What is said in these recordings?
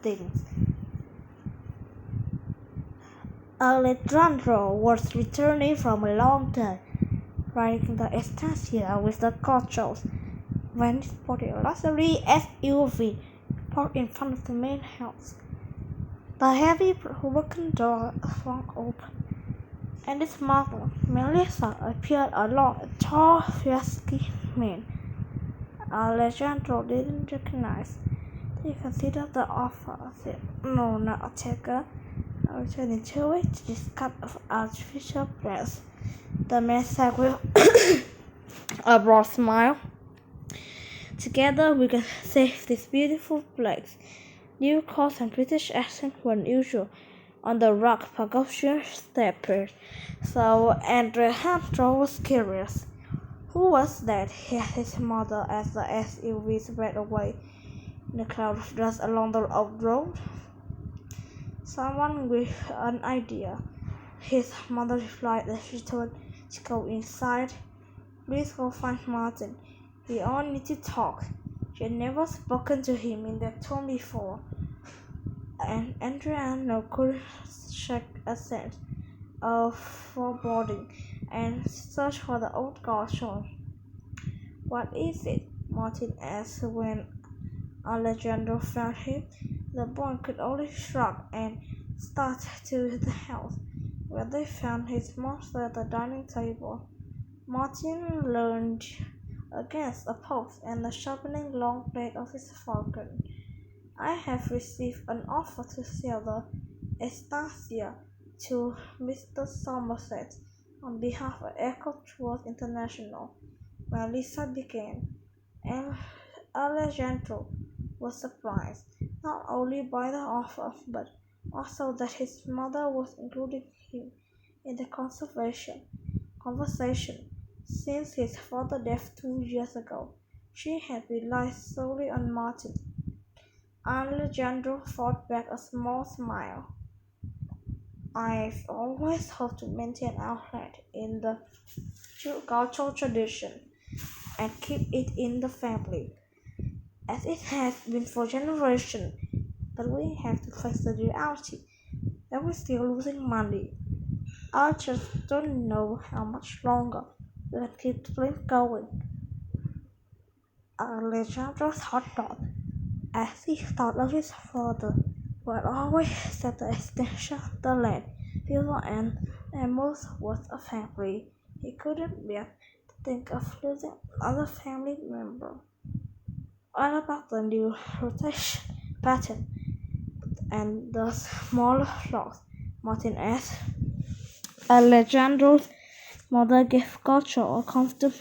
things. Alejandro was returning from a long day, riding the estancia with the Gauchos, when he spotted a luxury SUV parked in front of the main house. The heavy broken door swung open, and his mother, Melissa, appeared along a tall, fierce-skinned man Alejandro didn't recognize. He considered the offer said, "No, not a taker. I returning to it to this cut of artificial breath." The man said with a broad smile. "Together we can save this beautiful place." New calls and British accent were unusual on the rock Pagosian steppers, so Alejandro was curious. Who was that? He asked his mother as the SUV sped away in a cloud of dust along the old road. "Someone with an idea," his mother replied as she turned to go inside. "Please go find Martin. We all need to talk." She had never spoken to him in that tone before, and Adriano could shake a sense of foreboding and searched for the old gaucho. "What is it?" Martin asked when Alejandro found him. The boy could only shrug and start to the house, where they found his monster at the dining table. Martin leaned against a post and the sharpening long blade of his falcon. "I have received an offer to sell the estancia to Mr. Somerset on behalf of Echo Tours International," Melissa began, and Alejandro was surprised, not only by the offer, but also that his mother was including him in the conversation. Since his father's death 2 years ago, she had relied solely on Martin. Alejandro fought back a small smile. "I've always hoped to maintain our land in the Gaucho tradition and keep it in the family, as it has been for generations, but we have to face the reality that we're still losing money. I just don't know how much longer we can keep the dream going." Alejandro's heart thought, as he thought of his father, who had always said the extension of the land, people and animals was a family. He couldn't bear to think of losing another family member. "What about the new rotation pattern and the smaller flocks?" Martin asked. Alejandro's mother gave Gaucho a comfortable,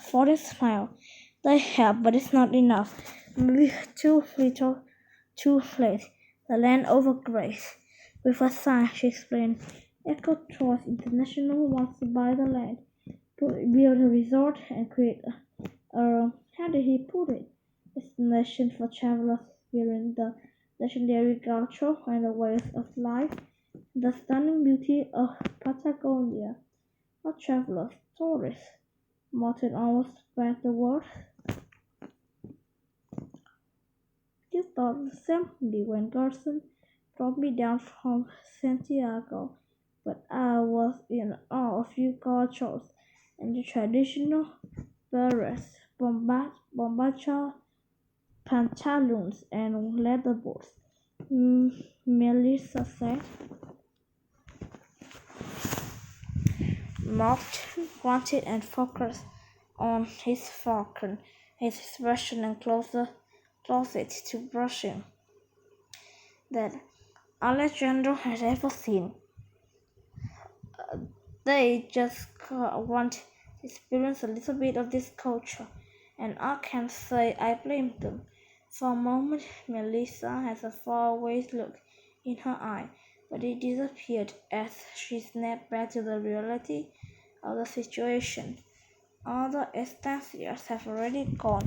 forward smile. "They help, but it's not enough. Maybe too little, too late. The land overgrazed." With a sigh, she explained, "Echo Tours International wants to buy the land, build a resort, and create how did he put it? Destination for travelers experience the legendary gaucho and the ways of life, the stunning beauty of Patagonia. Not travelers, tourists." Martin almost spread the word. "You thought the same when Gerson brought me down from Santiago, but I was in awe of you gauchos and your traditional berets, bombacha pantaloons, and leather boots," Melissa said. Martin grunted and focused on his falcon, his expression and closet to brushing that Alejandro had ever seen. They just want to experience a little bit of this culture, and I can't say I blame them. For a moment, Melissa had a faraway look in her eye, but it disappeared as she snapped back to the reality of the situation. All the estancias have already gone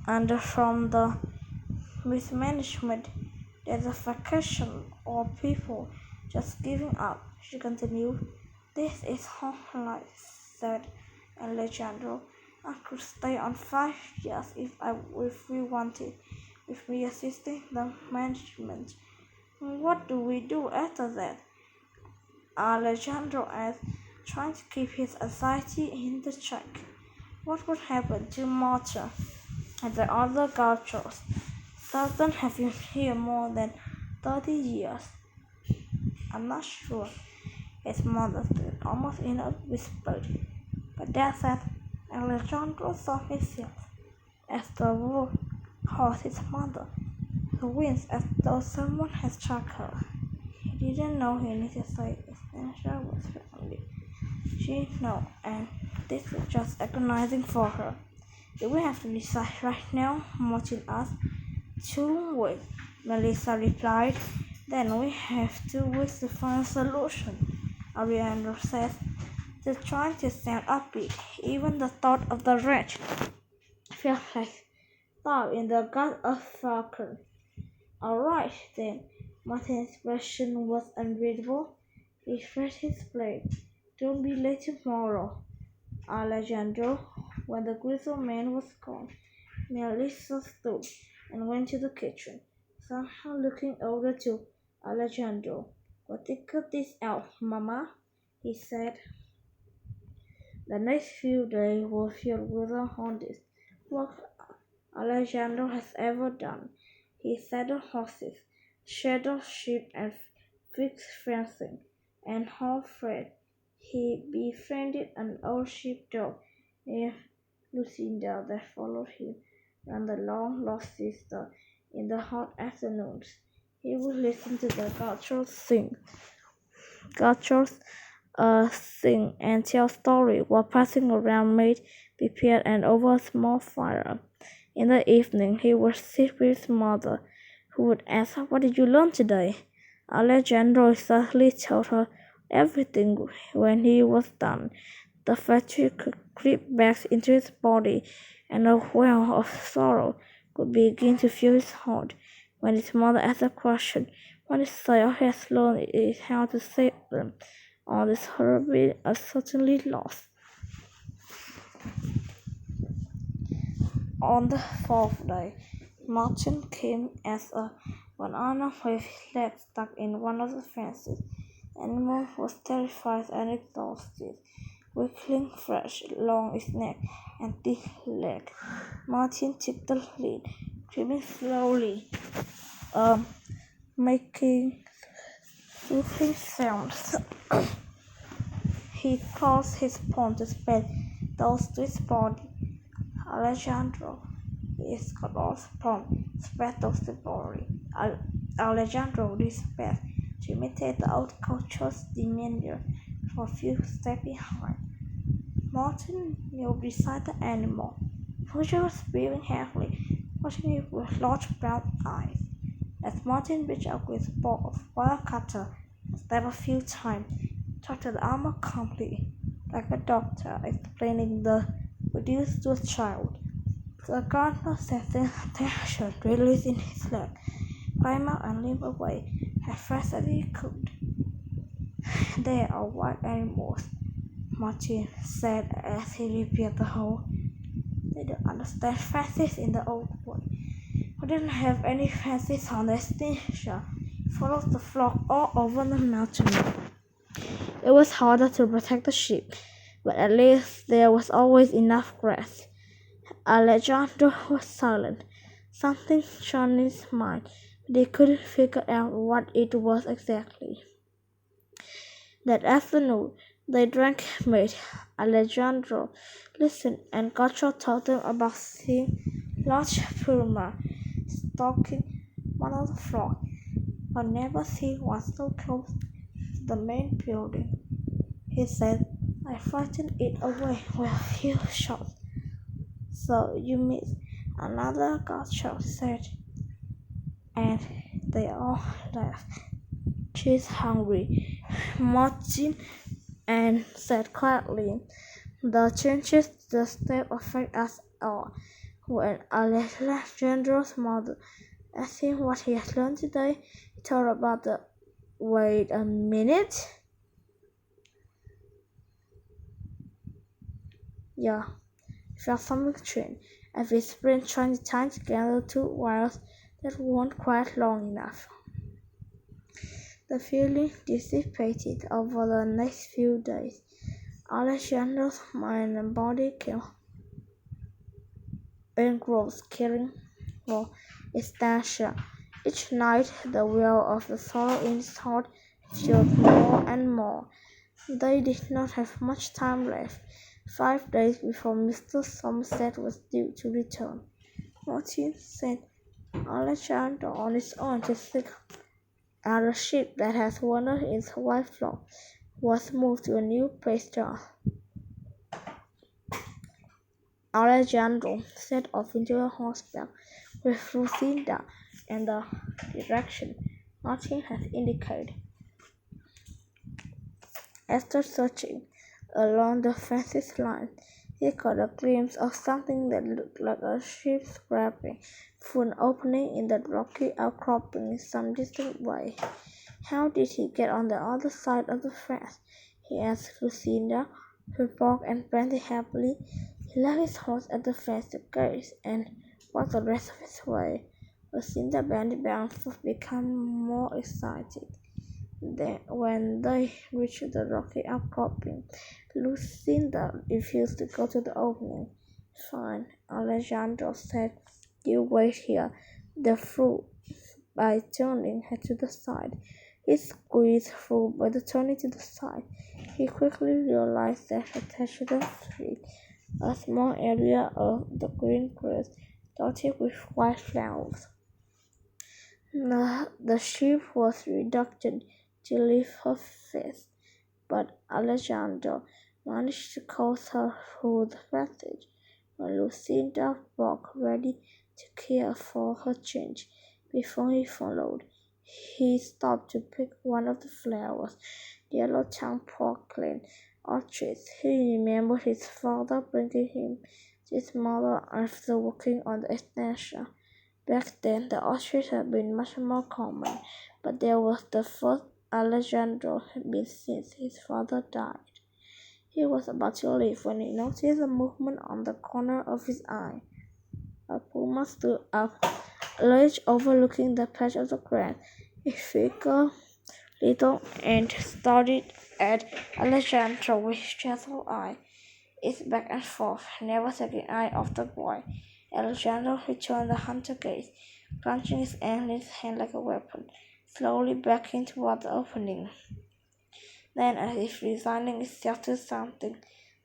under from the mismanagement. There's a vacation or people just giving up," she continued. "This is home life," said Alejandro. "I could stay on 5 years if we wanted. with me assisting the management. What do we do after that? Alejandro asked, trying to keep his anxiety in the check. What would happen to Marta and the other gauchos? Certain have been here more than 30 years. I'm not sure, his mother said, almost in a whisper. But Dad said Alejandro saw himself as the wolf caused his mother to wince as though someone had struck her. He didn't know he needed to say essential was family. She knew, and this was just agonizing for her. Do we have to decide right now? Martin asked. 2 weeks, Melissa replied. Then we have 2 weeks to find a solution, Ariana said. They're trying to sound upbeat. Even the thought of the wretch felt like thought in the gut of Falcon. All right, then. Martin's expression was unreadable. He read his plate. Don't be late tomorrow, Alejandro. When the grizzled man was gone, Melissa stood and went to the kitchen, somehow looking over to Alejandro. What figured this out, Mama? He said. The next few days were filled with the hardest work Alejandro has ever done. He saddled horses, shadowed sheep and fixed fencing, and hauled freight. He befriended an old sheepdog named Lucinda that followed him around the long-lost sister in the hot afternoons. He would listen to the gauchos sing and tell stories while passing around meat prepared and over a small fire. In the evening, he would sit with his mother, who would ask, "What did you learn today?" Alejandro exactly told her everything. When he was done, the fatigue could creep back into his body, and a well of sorrow could begin to fill his heart. When his mother asked a question, what he said all he has learned is how to say them. All this horribly are certainly lost. On the 4th day, Martin came as a banana with his leg stuck in one of the fences. The animal was terrified and exhausted, wiggling fresh along its neck and thick leg. Martin took the lead, creeping slowly, making soothing sounds. He caused his paw to spread those to his body. Alejandro is cut off from spread those to body. Alejandro did his best to imitate the old culture's demeanor for a few steps behind. Martin knelt beside the animal. Fuji was breathing heavily, watching it with large brown eyes. As Martin reached out with his bow of wire cutter and stabbed a few times, touched the armor calmly, like a doctor explaining the reduced to a child. The gardener sensing tension released in his leg, climbed out and limped away as fast as he could. They are wild animals, Martin said as he repeated the whole. They don't understand fences in the old way. We didn't have any fences on the extinction. Followed the flock all over the mountain. It was harder to protect the sheep, but at least there was always enough grass. Alejandro was silent. Something shone in his mind, but he couldn't figure out what it was exactly. That afternoon, they drank mead. Alejandro listened, and Gaucho told them about seeing large puma stalking one of the flock, but never seen one so close to the main building. He said, I frightened it away with a few shots. So you missed, another Gaucho said, and they all laughed. She's hungry, Martin and said quietly. The changes to the step affect us all. When Alejandro's mother asked him what he had learned today, he told about the wait a minute. Yeah, he felt something strange as his brain trying to tie together two wires that weren't quite long enough. The feeling dissipated over the next few days. Alexander's mind and body came engrossed caring for Anastasia. Each night the well of the sorrow in his heart filled more and more. They did not have much time left. 5 days before Mr. Somerset was due to return, Martin sent Alexander on his own to seek out a ship that had wandered its white flock was moved to a new place there. Alejandro set off into a horseback with Lucinda in the direction Martin had indicated. After searching along the fence's line, he caught a glimpse of something that looked like a ship scraping through an opening in the rocky outcropping some distant way. "How did he get on the other side of the fence?" he asked Lucinda, who barked and panted happily. "He left his horse at the fence gates and walked the rest of his way." Lucinda bent down, becoming more excited. Then, when they reached the rocky outcropping, Lucinda refused to go to the opening. "Fine," Alejandro said. "You wait here." The fruit by turning her to the side. He squeezed through by the turning to the side. He quickly realized that attached to the street, a small area of the green grass dotted with white flowers. The ship was reluctant to leave her face, but Alexander managed to coax her through the passage. When Lucinda walked ready to care for her change, before he followed, he stopped to pick one of the flowers, yellow-tongued porcelain orchids. He remembered his father bringing him to his mother after working on the extension. Back then, the orchids had been much more common, but there was the first Alejandro had been since his father died. He was about to leave when he noticed a movement on the corner of his eye. A puma stood up, ledge overlooking the patch of the grass. Its figure little and stared at Alejandro with gentle eye, its back and forth, never taking eye off the boy. Alejandro returned the hunter gaze, clenching his antlered hand like a weapon, slowly backing toward the opening. Then, as if resigning itself to something,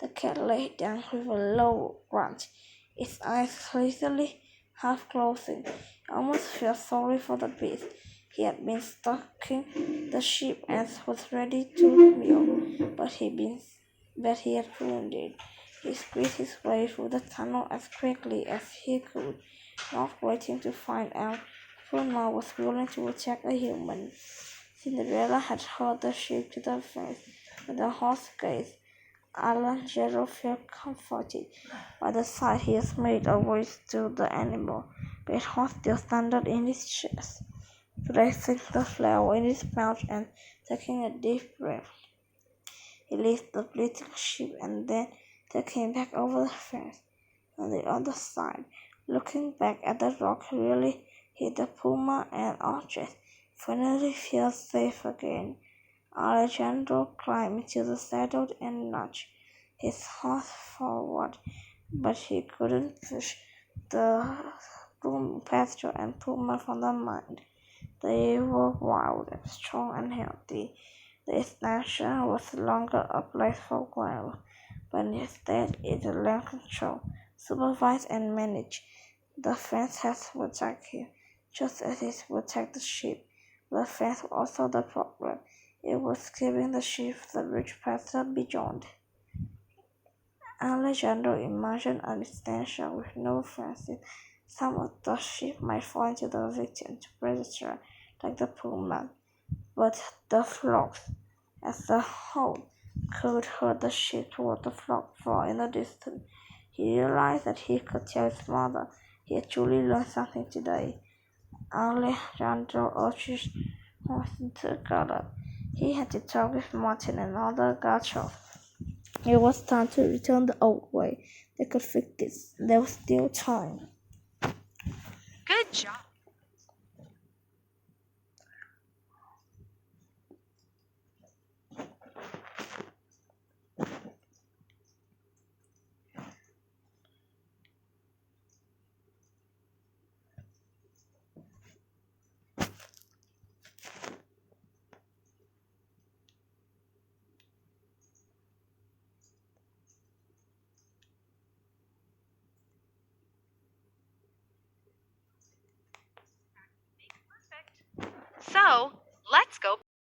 the cat lay down with a low grunt, its eyes lazily half closing. I almost felt sorry for the beast. He had been stalking the sheep and was ready to mew, but he had wounded. He squeezed his way through the tunnel as quickly as he could, not waiting to find out Puma was willing to attack a human. Cinderella had held the sheep to the fence with the horse gazed. Alejandro felt comforted by the sight he had made a way to the animal, but his horse still thundered in his chest. Placing the flower in his mouth and taking a deep breath, he lifted the bleating sheep and then taking back over the fence. On the other side, looking back at the rock, really hit the puma and Arches finally felt safe again. Alejandro climbed into the saddle and nudged his horse forward, but he couldn't push the pasture and puma from the mind. They were wild and strong and healthy. The extension was no longer a place for wild, but instead it land control, supervise and manage. The fence had to protect him, just as it would protect the sheep. The fence was also the problem. It was giving the sheep the rich pasture beyond. Alejandro imagined an extension with no fences. Some of the sheep might fall into the victim to predator, like the puma, but the flocks, as a whole, could herd the sheep toward the flock far in the distance. He realized that he could tell his mother he had truly learned something today. Alejandro urged his horse to gallop. He had to talk with Martin and other gauchos. It was time to return the old way. They could fix this. There was still time. Good job. So,